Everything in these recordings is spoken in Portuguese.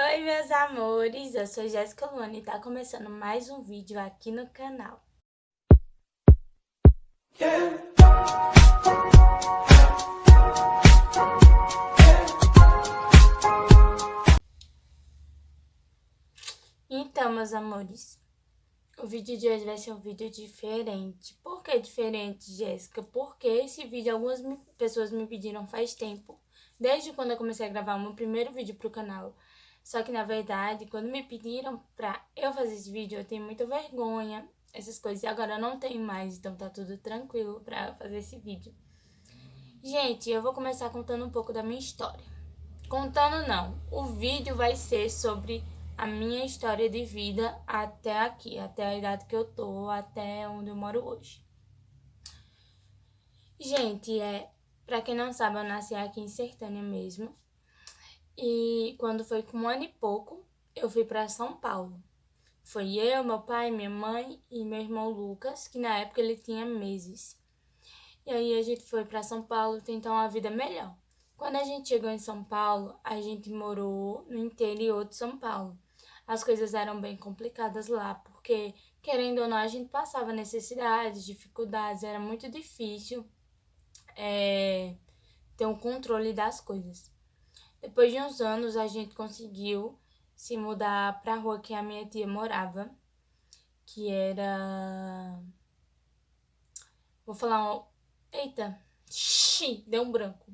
Oi, meus amores, eu sou Jéssica Luana e tá começando mais um vídeo aqui no canal. Então, meus amores, o vídeo de hoje vai ser um vídeo diferente. Por que diferente, Jéssica? Porque esse vídeo algumas pessoas me pediram faz tempo, desde quando eu comecei a gravar o meu primeiro vídeo pro canal. Só que, na verdade, quando me pediram pra eu fazer esse vídeo, eu tenho muita vergonha, essas coisas. E agora eu não tenho mais, então tá tudo tranquilo pra fazer esse vídeo. Gente, eu vou começar contando um pouco da minha história. Contando não, o vídeo vai ser sobre a minha história de vida até aqui, até a idade que eu tô, até onde eu moro hoje. Gente, pra quem não sabe, eu nasci aqui em Sertânia mesmo. E quando foi com 1 ano e pouco, eu fui pra São Paulo. Foi eu, meu pai, minha mãe e meu irmão Lucas, que na época ele tinha meses. E aí a gente foi pra São Paulo tentar uma vida melhor. Quando a gente chegou em São Paulo, a gente morou no interior de São Paulo. As coisas eram bem complicadas lá, porque, querendo ou não, a gente passava necessidades, dificuldades, era muito difícil ter um controle das coisas. Depois de uns anos, a gente conseguiu se mudar pra rua que a minha tia morava, que era... Vou falar um... Eita, deu um branco.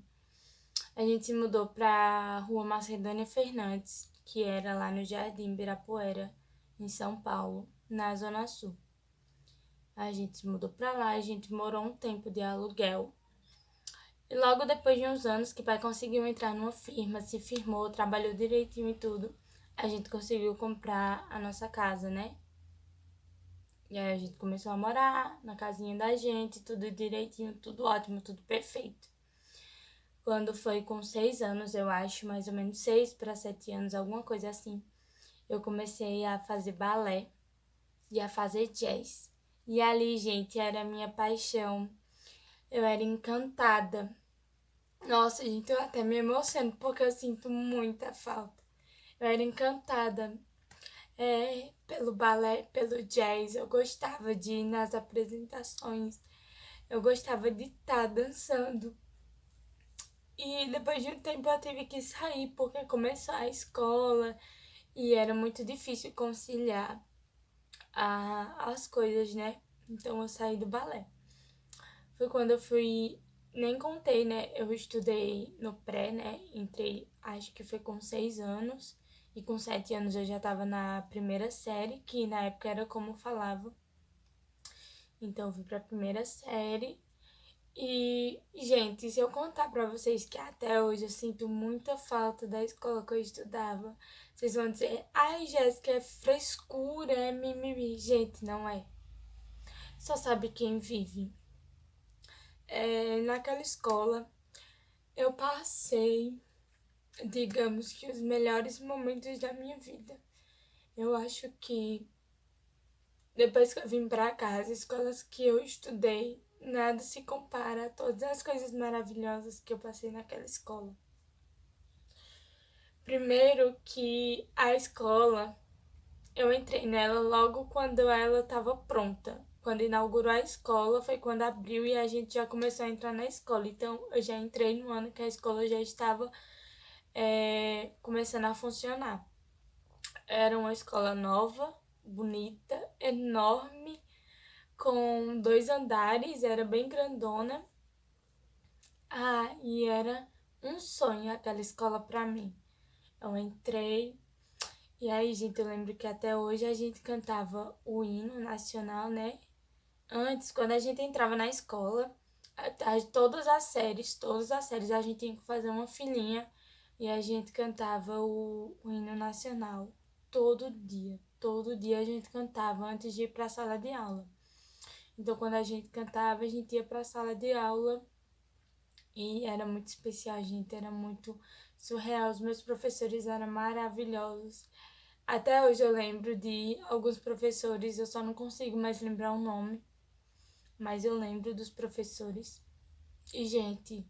A gente se mudou pra Rua Macedônia Fernandes, que era lá no Jardim Ibirapuera, em São Paulo, na Zona Sul. A gente se mudou pra lá, a gente morou um tempo de aluguel. E logo depois de uns anos que o pai conseguiu entrar numa firma, se firmou, trabalhou direitinho e tudo, a gente conseguiu comprar a nossa casa, né? E aí a gente começou a morar na casinha da gente, tudo direitinho, tudo ótimo, tudo perfeito. Quando foi com 6 anos, eu acho, mais ou menos 6 para 7 anos, alguma coisa assim, eu comecei a fazer balé e a fazer jazz. E ali, gente, era a minha paixão. Eu era encantada. Nossa, gente, eu até me emociono porque eu sinto muita falta. Eu era encantada pelo balé, pelo jazz. Eu gostava de ir nas apresentações. Eu gostava de estar dançando. E depois de um tempo eu tive que sair porque começou a escola e era muito difícil conciliar as coisas, né? Então eu saí do balé. Foi quando eu fui, nem contei, né? Eu estudei no pré, né? Entrei, acho que foi com 6 anos. E com 7 anos eu já tava na primeira série, que na época era como falava. Então eu fui pra primeira série. E, gente, se eu contar pra vocês que até hoje eu sinto muita falta da escola que eu estudava, vocês vão dizer, ai, Jéssica, é frescura, é mimimi. Gente, não é. Só sabe quem vive. Naquela escola, eu passei, digamos que os melhores momentos da minha vida. Eu acho que depois que eu vim pra cá, as escolas que eu estudei, nada se compara a todas as coisas maravilhosas que eu passei naquela escola. Primeiro que a escola, eu entrei nela logo quando ela estava pronta. Quando inaugurou a escola foi quando abriu e a gente já começou a entrar na escola. Então eu já entrei no ano que a escola já estava começando a funcionar. Era uma escola nova, bonita, enorme, com 2 andares, era bem grandona. E era um sonho aquela escola pra mim. Eu entrei, e aí, gente, eu lembro que até hoje a gente cantava o hino nacional, né? Antes, quando a gente entrava na escola, todas as séries, a gente tinha que fazer uma filinha e a gente cantava o hino nacional todo dia. Todo dia a gente cantava antes de ir para a sala de aula. Então, quando a gente cantava, a gente ia para a sala de aula e era muito especial, gente, era muito surreal. Os meus professores eram maravilhosos. Até hoje eu lembro de alguns professores, eu só não consigo mais lembrar o nome, mas eu lembro dos professores. E, gente,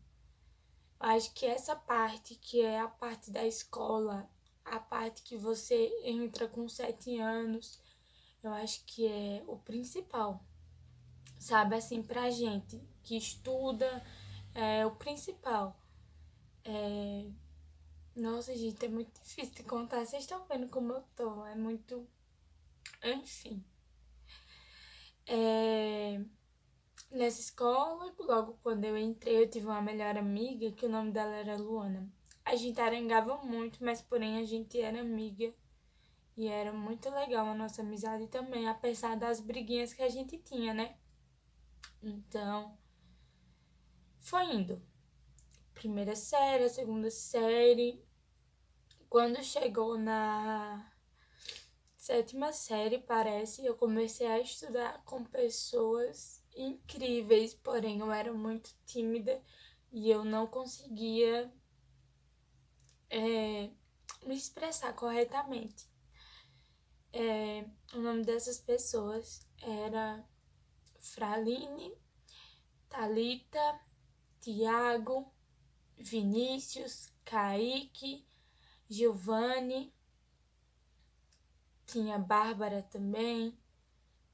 acho que essa parte, que é a parte da escola, parte que você entra com 7 anos, eu acho que é o principal, sabe? Assim, pra gente que estuda, é o principal. Nossa, gente, é muito difícil de contar. Vocês estão vendo como eu tô, é muito... Enfim. Nessa escola, logo quando eu entrei, eu tive uma melhor amiga, que o nome dela era Luana. A gente arengava muito, mas porém a gente era amiga. E era muito legal a nossa amizade também, apesar das briguinhas que a gente tinha, né? Então, foi indo. Primeira série, segunda série. Quando chegou na sétima série, parece, eu comecei a estudar com pessoas incríveis, porém eu era muito tímida e eu não conseguia me expressar corretamente. O nome dessas pessoas era Fraline, Thalita, Tiago, Vinícius, Kaique, Giovanni, tinha Bárbara também.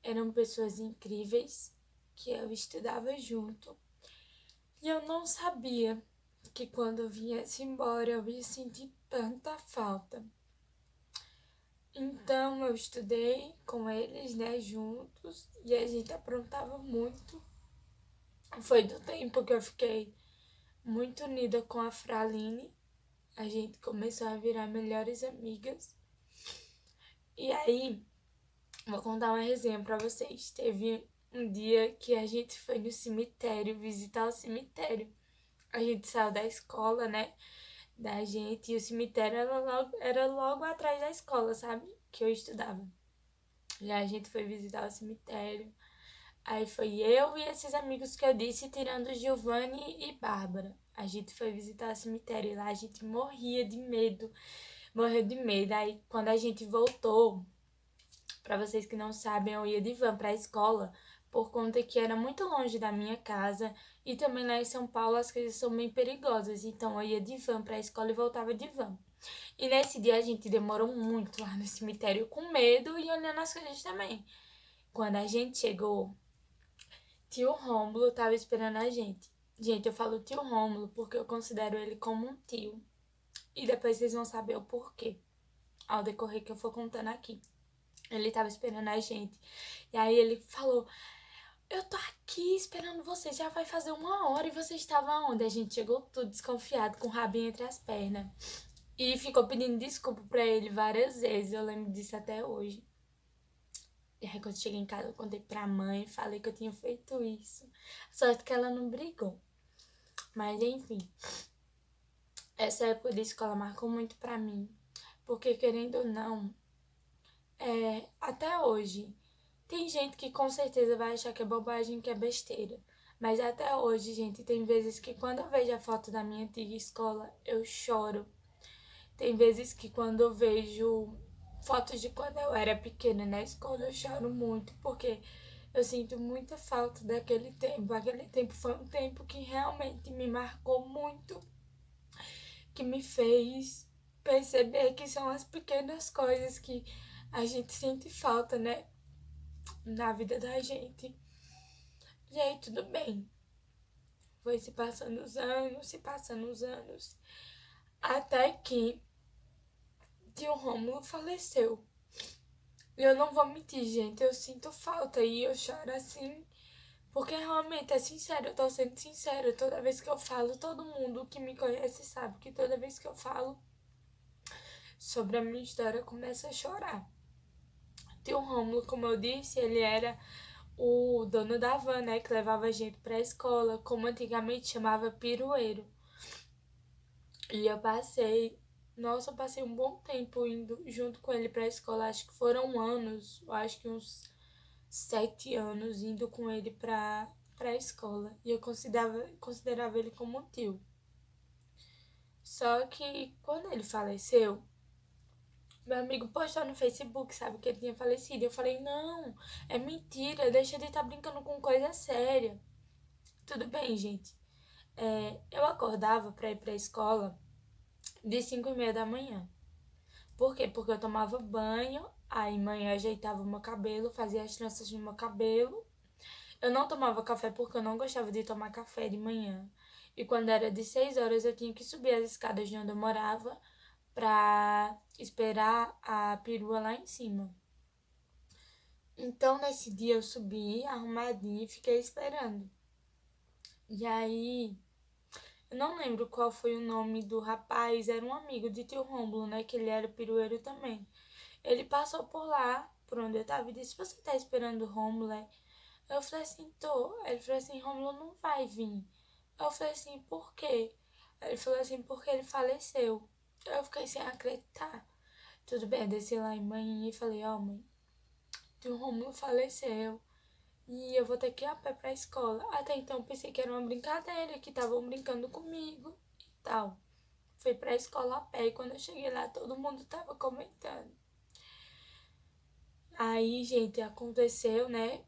Eram pessoas incríveis que eu estudava junto. E eu não sabia que quando eu viesse embora eu ia sentir tanta falta. Então eu estudei com eles, né, juntos, e a gente aprontava muito. Foi do tempo que eu fiquei muito unida com a Fraline. A gente começou a virar melhores amigas. E aí, vou contar uma resenha pra vocês. Teve um dia que a gente foi no cemitério, visitar o cemitério. A gente saiu da escola, né? Da gente, e o cemitério era logo atrás da escola, sabe? Que eu estudava. E a gente foi visitar o cemitério. Aí foi eu e esses amigos que eu disse, tirando Giovanni e Bárbara. A gente foi visitar o cemitério e lá a gente morria de medo. Morreu de medo. Aí quando a gente voltou, pra vocês que não sabem, eu ia de van pra escola, por conta que era muito longe da minha casa. E também lá em São Paulo as coisas são bem perigosas. Então eu ia de van pra escola e voltava de van. E nesse dia a gente demorou muito lá no cemitério com medo e olhando as coisas também. Quando a gente chegou, tio Rômulo tava esperando a gente. Gente, eu falo tio Rômulo porque eu considero ele como um tio. E depois vocês vão saber o porquê, ao decorrer que eu for contando aqui. Ele tava esperando a gente. E aí ele falou: eu tô aqui esperando você, já vai fazer 1 hora e você estava onde? A gente chegou tudo desconfiado, com o rabinho entre as pernas. E ficou pedindo desculpa pra ele várias vezes, eu lembro disso até hoje. E aí quando cheguei em casa eu contei pra mãe, falei que eu tinha feito isso. Sorte que ela não brigou. Mas enfim, essa época de escola marcou muito pra mim. Porque querendo ou não, até hoje, tem gente que com certeza vai achar que é bobagem, que é besteira. Mas até hoje, gente, tem vezes que quando eu vejo a foto da minha antiga escola, eu choro. Tem vezes que quando eu vejo fotos de quando eu era pequena na escola, eu choro muito, porque eu sinto muita falta daquele tempo. Aquele tempo foi um tempo que realmente me marcou muito, que me fez perceber que são as pequenas coisas que a gente sente falta, né, na vida da gente. E aí tudo bem. Foi se passando os anos, até que tio Rômulo faleceu. E eu não vou mentir, gente, eu sinto falta e eu choro assim, porque realmente é sincero, eu tô sendo sincera. Toda vez que eu falo, todo mundo que me conhece sabe que toda vez que eu falo sobre a minha história, começa a chorar. Tio Rômulo, como eu disse, ele era o dono da van, né, que levava a gente pra escola, como antigamente chamava pirueiro. E eu passei um bom tempo indo junto com ele pra escola, acho que foram anos, eu acho que uns 7 anos indo com ele pra escola. E eu considerava ele como um tio. Só que quando ele faleceu, meu amigo postou no Facebook, sabe, que ele tinha falecido. Eu falei, não, é mentira, deixa de estar brincando com coisa séria. Tudo bem, gente. Eu acordava pra ir pra escola de 5h30 da manhã. Por quê? Porque eu tomava banho, aí manhã ajeitava o meu cabelo, fazia as tranças no meu cabelo. Eu não tomava café porque eu não gostava de tomar café de manhã. E quando era de 6 horas eu tinha que subir as escadas de onde eu morava pra esperar a perua lá em cima. Então nesse dia eu subi arrumadinha e fiquei esperando. E aí, eu não lembro qual foi o nome do rapaz, era um amigo de tio Rômulo, né? Que ele era pirueiro também. Ele passou por lá, por onde eu tava, e disse: Você tá esperando o Rômulo? Eu falei assim: Tô. Ele falou assim: Rômulo não vai vir. Eu falei assim: Por quê? Ele falou assim: Porque ele faleceu. Eu fiquei sem acreditar. Tudo bem, eu desci lá em mãe e falei: Ó, mãe, tio Rômulo faleceu. E eu vou ter que ir a pé pra escola. Até então eu pensei que era uma brincadeira, que estavam brincando comigo e tal. Fui pra escola a pé e quando eu cheguei lá todo mundo tava comentando. Aí, gente, aconteceu, né?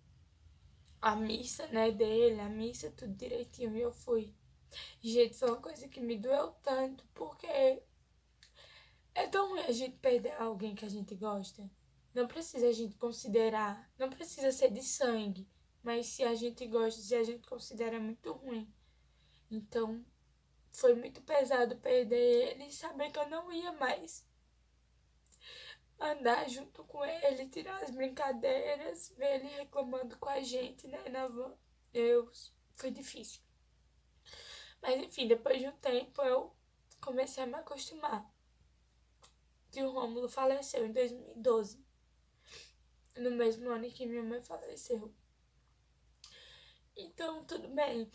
A missa, né, dele, a missa, tudo direitinho, e eu fui. Gente, foi uma coisa que me doeu tanto, porque é tão ruim a gente perder alguém que a gente gosta. Não precisa a gente considerar, não precisa ser de sangue, mas se a gente gosta, se a gente considera, é muito ruim. Então, foi muito pesado perder ele e saber que eu não ia mais andar junto com ele, tirar as brincadeiras, ver ele reclamando com a gente, né, na van. Foi difícil. Mas enfim, depois de um tempo eu comecei a me acostumar. E o Rômulo faleceu em 2012, no mesmo ano em que minha mãe faleceu. Então, tudo bem.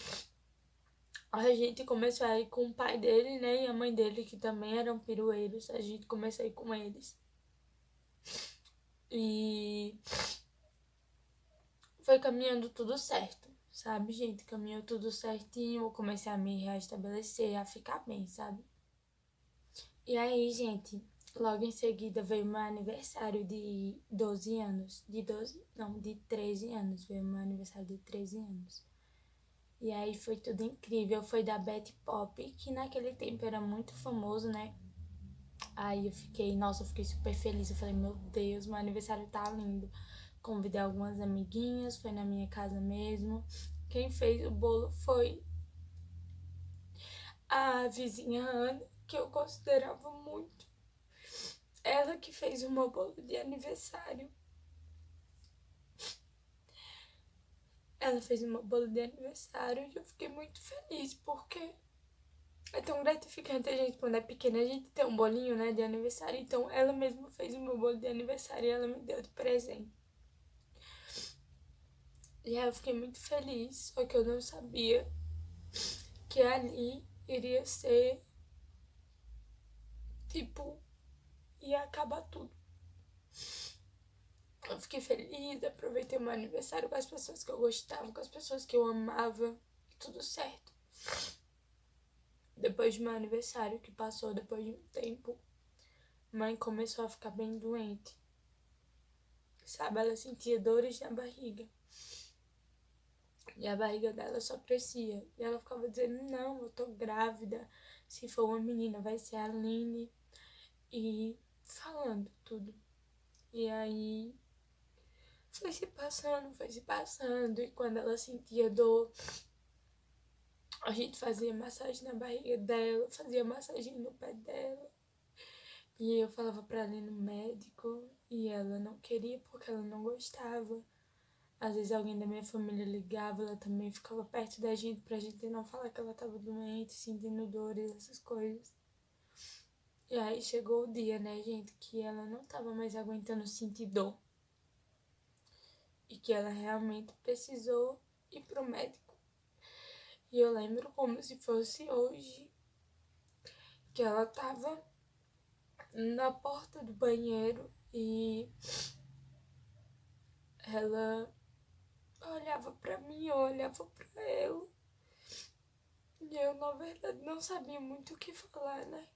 A gente começou a ir com o pai dele, né, e a mãe dele, que também eram pirueiros. A gente começou a ir com eles. E foi caminhando tudo certo, sabe, gente? Caminhou tudo certinho, eu comecei a me restabelecer, a ficar bem, sabe? E aí, gente, logo em seguida veio meu aniversário de 12 anos. De 12? Não, de 13 anos. Veio meu aniversário de 13 anos. E aí foi tudo incrível. Foi da Betty Pop, que naquele tempo era muito famoso, né? Aí eu fiquei, nossa, eu fiquei super feliz. Eu falei, meu Deus, meu aniversário tá lindo. Convidei algumas amiguinhas, foi na minha casa mesmo. Quem fez o bolo foi a vizinha Ana, que eu considerava muito. Ela que fez o meu bolo de aniversário. Ela fez o meu bolo de aniversário e eu fiquei muito feliz, porque é tão gratificante a gente, quando é pequena, a gente ter um bolinho, né, de aniversário. Então, ela mesma fez o meu bolo de aniversário e ela me deu de presente. E aí eu fiquei muito feliz, só que eu não sabia que ali iria ser, tipo, ia acabar tudo. Eu fiquei feliz, aproveitei o meu aniversário com as pessoas que eu gostava, com as pessoas que eu amava, e tudo certo. Depois do meu aniversário, que passou depois de um tempo, mãe começou a ficar bem doente. Sabe, ela sentia dores na barriga. E a barriga dela só crescia. E ela ficava dizendo, não, eu tô grávida. Se for uma menina, vai ser a Aline. E falando tudo. E aí foi se passando, foi se passando. E quando ela sentia dor, a gente fazia massagem na barriga dela, fazia massagem no pé dela. E eu falava pra ela ir no médico. E ela não queria porque ela não gostava. Às vezes alguém da minha família ligava, ela também ficava perto da gente pra gente não falar que ela tava doente, sentindo dores, essas coisas. E aí chegou o dia, né, gente, que ela não tava mais aguentando sentir dor. E que ela realmente precisou ir pro médico. E eu lembro como se fosse hoje, que ela tava na porta do banheiro e ela olhava pra mim, eu olhava pra ela. E eu, na verdade, não sabia muito o que falar, né?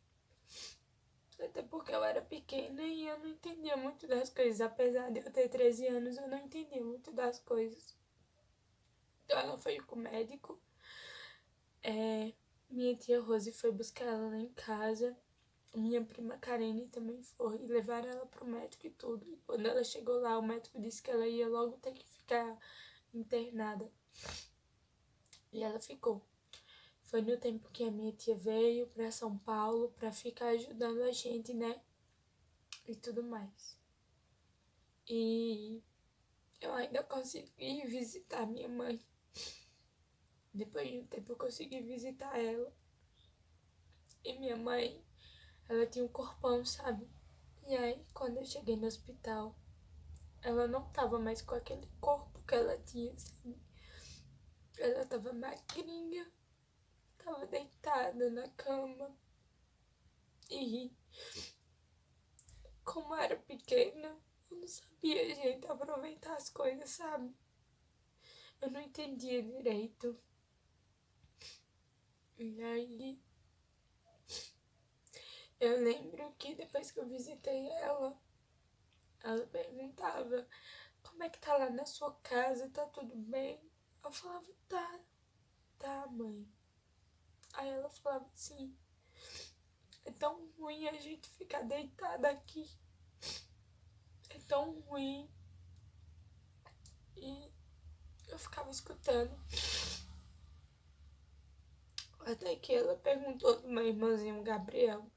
Até porque eu era pequena e eu não entendia muito das coisas. Apesar de eu ter 13 anos, eu não entendia muito das coisas. Então ela foi com o médico. Minha tia Rose foi buscar ela lá em casa. minha prima Karine também foi e levaram ela pro médico e tudo. E quando ela chegou lá, o médico disse que ela ia logo ter que ficar internada. E ela ficou. Foi no tempo que a minha tia veio pra São Paulo pra ficar ajudando a gente, né? E tudo mais. E eu ainda consegui visitar minha mãe. Depois de um tempo eu consegui visitar ela. E minha mãe, ela tinha um corpão, sabe? E aí, quando eu cheguei no hospital, ela não tava mais com aquele corpo que ela tinha, sabe? Ela tava magrinha, tava deitada na cama. E como era pequena, eu não sabia, gente, aproveitar as coisas, sabe? Eu não entendia direito. E aí, eu lembro que depois que eu visitei ela perguntava: como é que tá lá na sua casa? Tá tudo bem? Eu falava: tá, mãe. Aí ela falava assim: é tão ruim a gente ficar deitada aqui. É tão ruim. E eu ficava escutando. Até que ela perguntou do meu irmãozinho Gabriel.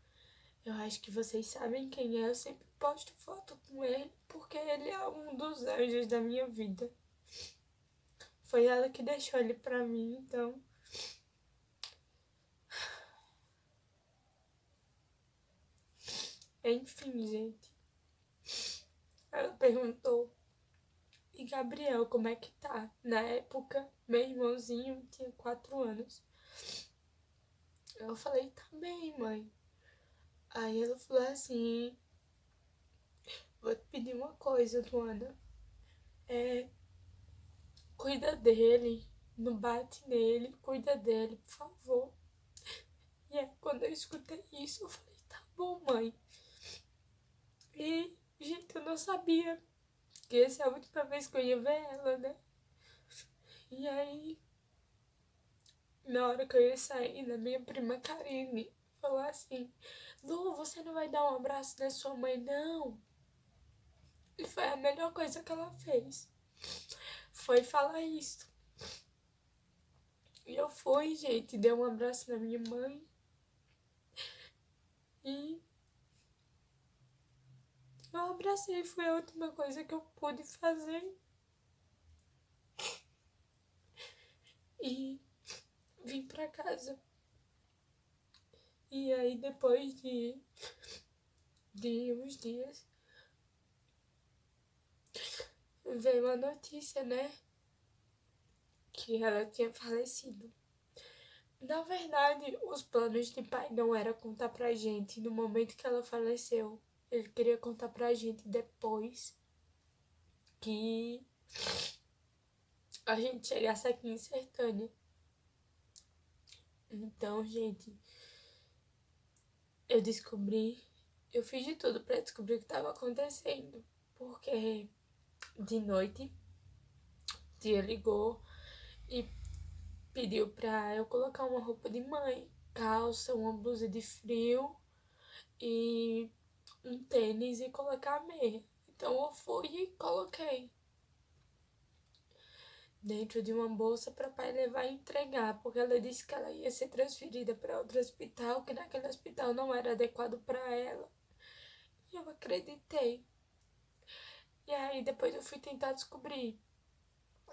Eu acho que vocês sabem quem é. Eu sempre posto foto com ele, porque ele é um dos anjos da minha vida. Foi ela que deixou ele pra mim, então. Enfim, gente. Ela perguntou: e Gabriel, como é que tá? Na época, meu irmãozinho tinha 4 anos. Eu falei: tá bem, mãe. Aí ela falou assim: vou te pedir uma coisa, Luana. Cuida dele. Não bate nele, cuida dele, por favor. E aí, quando eu escutei isso, eu falei: tá bom, mãe. E, gente, eu não sabia que essa é a última vez que eu ia ver ela, né? E aí, na hora que eu ia sair, a minha prima Karine falou assim: Lu, você não vai dar um abraço na sua mãe, não? E foi a melhor coisa que ela fez. Foi falar isso. E eu fui, gente, dei um abraço na minha mãe. E eu abracei, foi a última coisa que eu pude fazer. E vim pra casa. E aí, depois de uns dias, veio a notícia, né? Que ela tinha falecido. Na verdade, os planos de pai não era contar pra gente no momento que ela faleceu. Ele queria contar pra gente depois que a gente chegasse aqui em Sertânia. Então, gente, eu fiz de tudo pra descobrir o que tava acontecendo. Porque de noite, tia ligou e pediu pra eu colocar uma roupa de mãe, calça, uma blusa de frio e um tênis e colocar a meia. Então eu fui e coloquei dentro de uma bolsa para pai levar e entregar, porque ela disse que ela ia ser transferida para outro hospital, que naquele hospital não era adequado para ela. E eu acreditei. E aí depois eu fui tentar descobrir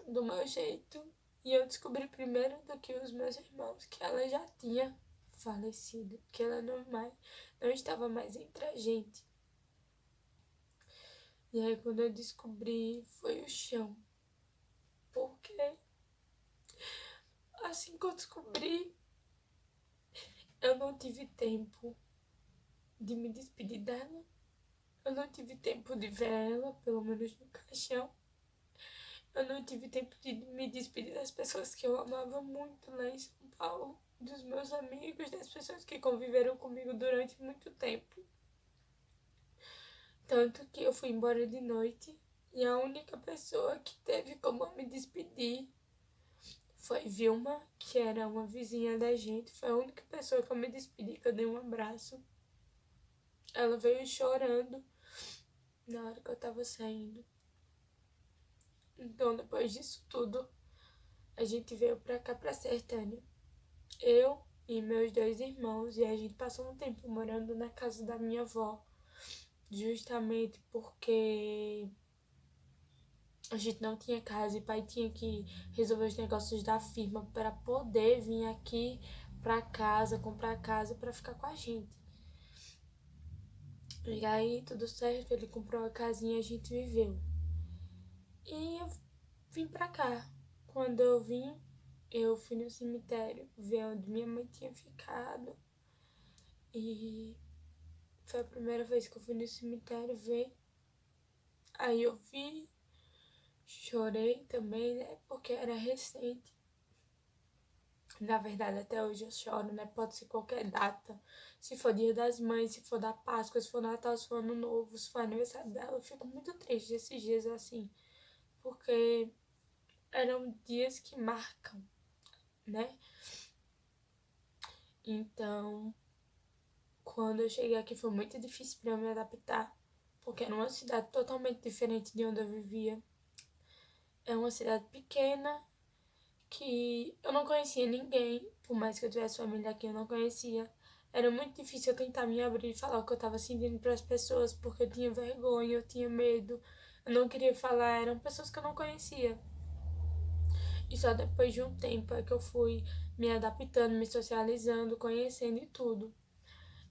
do meu jeito. E eu descobri primeiro do que os meus irmãos que ela já tinha falecido, que ela não estava mais entre a gente. E aí quando eu descobri, foi o chão. Porque assim que eu descobri, eu não tive tempo de me despedir dela. Eu não tive tempo de ver ela, pelo menos no caixão. Eu não tive tempo de me despedir das pessoas que eu amava muito lá em São Paulo, dos meus amigos, das pessoas que conviveram comigo durante muito tempo. Tanto que eu fui embora de noite e a única pessoa que teve como eu me despedir foi Vilma, que era uma vizinha da gente. Foi a única pessoa que eu me despedi, que eu dei um abraço. ela veio chorando na hora que eu tava saindo. Então, depois disso tudo, a gente veio pra cá, pra Sertânia. Eu e meus 2 irmãos, e a gente passou um tempo morando na casa da minha avó, justamente porque a gente não tinha casa e pai tinha que resolver os negócios da firma para poder vir aqui pra casa, comprar casa para ficar com a gente. E aí tudo certo, ele comprou a casinha e a gente viveu. E eu vim pra cá. Quando eu fui no cemitério ver onde minha mãe tinha ficado. E foi a primeira vez que eu fui no cemitério ver. Aí eu vi, chorei também, né? Porque era recente. Na verdade, até hoje eu choro, né? Pode ser qualquer data. Se for Dia das Mães, se for da Páscoa, se for Natal, se for Ano Novo, se for aniversário dela. Eu fico muito triste esses dias assim. Porque eram dias que marcam, né? Então, quando eu cheguei aqui foi muito difícil para eu me adaptar. Porque era uma cidade totalmente diferente de onde eu vivia. É uma cidade pequena que eu não conhecia ninguém, por mais que eu tivesse família aqui, eu não conhecia. Era muito difícil eu tentar me abrir e falar o que eu tava sentindo para as pessoas, porque eu tinha vergonha, eu tinha medo, eu não queria falar, eram pessoas que eu não conhecia. E só depois de um tempo é que eu fui me adaptando, me socializando, conhecendo e tudo.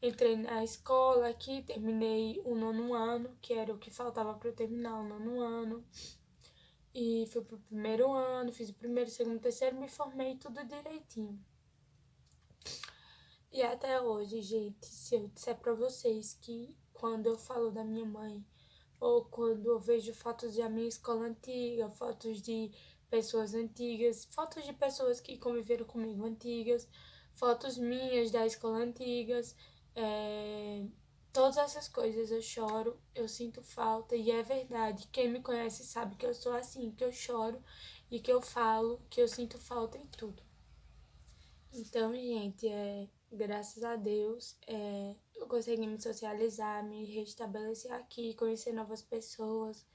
Entrei na escola aqui, terminei o 9º ano, que era o que faltava para eu terminar o 9º ano. E fui pro 1º ano, fiz o primeiro, segundo, terceiro, me formei tudo direitinho. E até hoje, gente, se eu disser pra vocês que quando eu falo da minha mãe, ou quando eu vejo fotos da minha escola antiga, fotos de pessoas antigas, fotos de pessoas que conviveram comigo antigas, fotos minhas da escola antigas, todas essas coisas eu choro, eu sinto falta e é verdade. Quem me conhece sabe que eu sou assim, que eu choro e que eu falo, que eu sinto falta em tudo. Então, gente, graças a Deus, eu consegui me socializar, me restabelecer aqui, conhecer novas pessoas,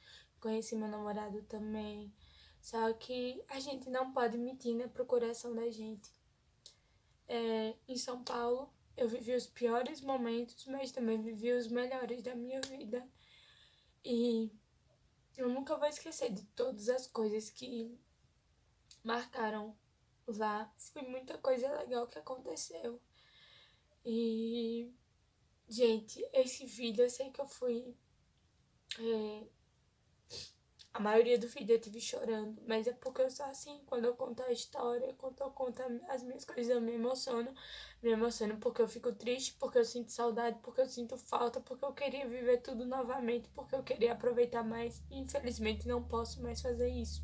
conheci meu namorado também. Só que a gente não pode mentir, né, pro coração da gente. Em São Paulo, eu vivi os piores momentos, mas também vivi os melhores da minha vida. E eu nunca vou esquecer de todas as coisas que marcaram lá. Foi muita coisa legal que aconteceu. E, gente, esse vídeo eu sei que eu fui. A maioria do vídeo eu tive chorando, mas é porque eu sou assim. Quando eu conto a história, quando eu conto as minhas coisas, eu me emociono. Me emociono porque eu fico triste, porque eu sinto saudade, porque eu sinto falta, porque eu queria viver tudo novamente, porque eu queria aproveitar mais. E infelizmente não posso mais fazer isso.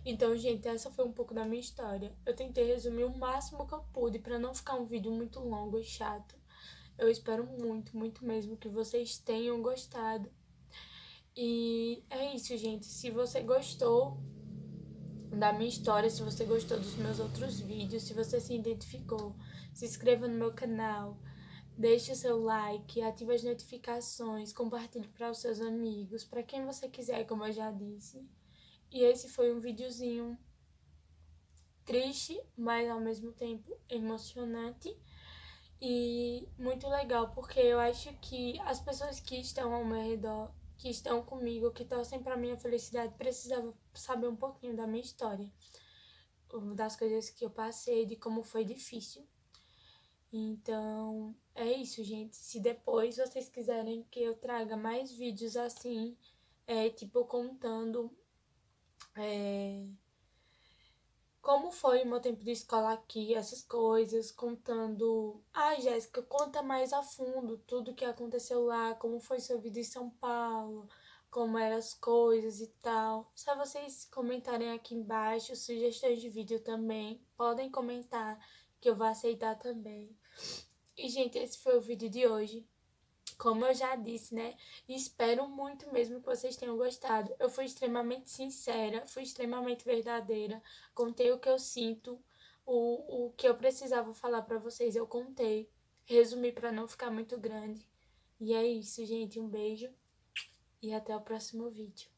Então, gente, essa foi um pouco da minha história. Eu tentei resumir o máximo que eu pude para não ficar um vídeo muito longo e chato. Eu espero muito, muito mesmo que vocês tenham gostado. E é isso, gente. Se você gostou da minha história, se você gostou dos meus outros vídeos, se você se identificou, se inscreva no meu canal, deixe o seu like, ative as notificações, compartilhe para os seus amigos, para quem você quiser, como eu já disse. E esse foi um videozinho triste, mas ao mesmo tempo emocionante e muito legal, porque eu acho que as pessoas que estão ao meu redor, que estão comigo, que torcem para minha felicidade, precisavam saber um pouquinho da minha história, das coisas que eu passei, de como foi difícil. Então, é isso, gente. Se depois vocês quiserem que eu traga mais vídeos assim, tipo contando como foi o meu tempo de escola aqui, essas coisas, contando. Ah, Jéssica, conta mais a fundo tudo que aconteceu lá, como foi sua vida em São Paulo, como eram as coisas e tal. Só vocês comentarem aqui embaixo, sugestões de vídeo também, podem comentar que eu vou aceitar também. E, gente, esse foi o vídeo de hoje. Como eu já disse, né? Espero muito mesmo que vocês tenham gostado. Eu fui extremamente sincera, fui extremamente verdadeira. Contei o que eu sinto, o que eu precisava falar pra vocês, eu contei. Resumi pra não ficar muito grande. E é isso, gente. Um beijo e até o próximo vídeo.